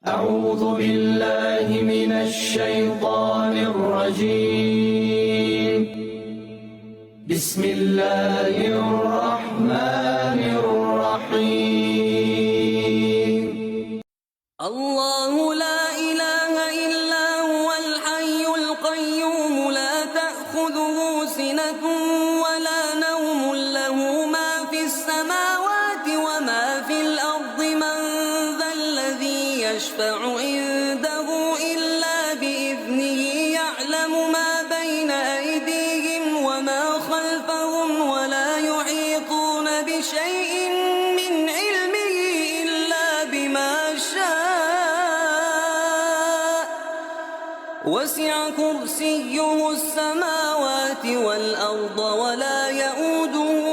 أعوذ بالله من الشيطان الرجيم. بسم الله الرحمن الرحيم. الله لا إله إلا هو الحي القيوم لا تأخذه سنة ولا نوم له ما في السماوات وما في الأرض من ذا الذي يشفع عنده إلا بإذنه يعلم ما بين أيديهم وما خلفهم ولا يحيطون بشيء من علمه إلا بما شاء وسع كرسيه السماوات والأرض ولا يئوده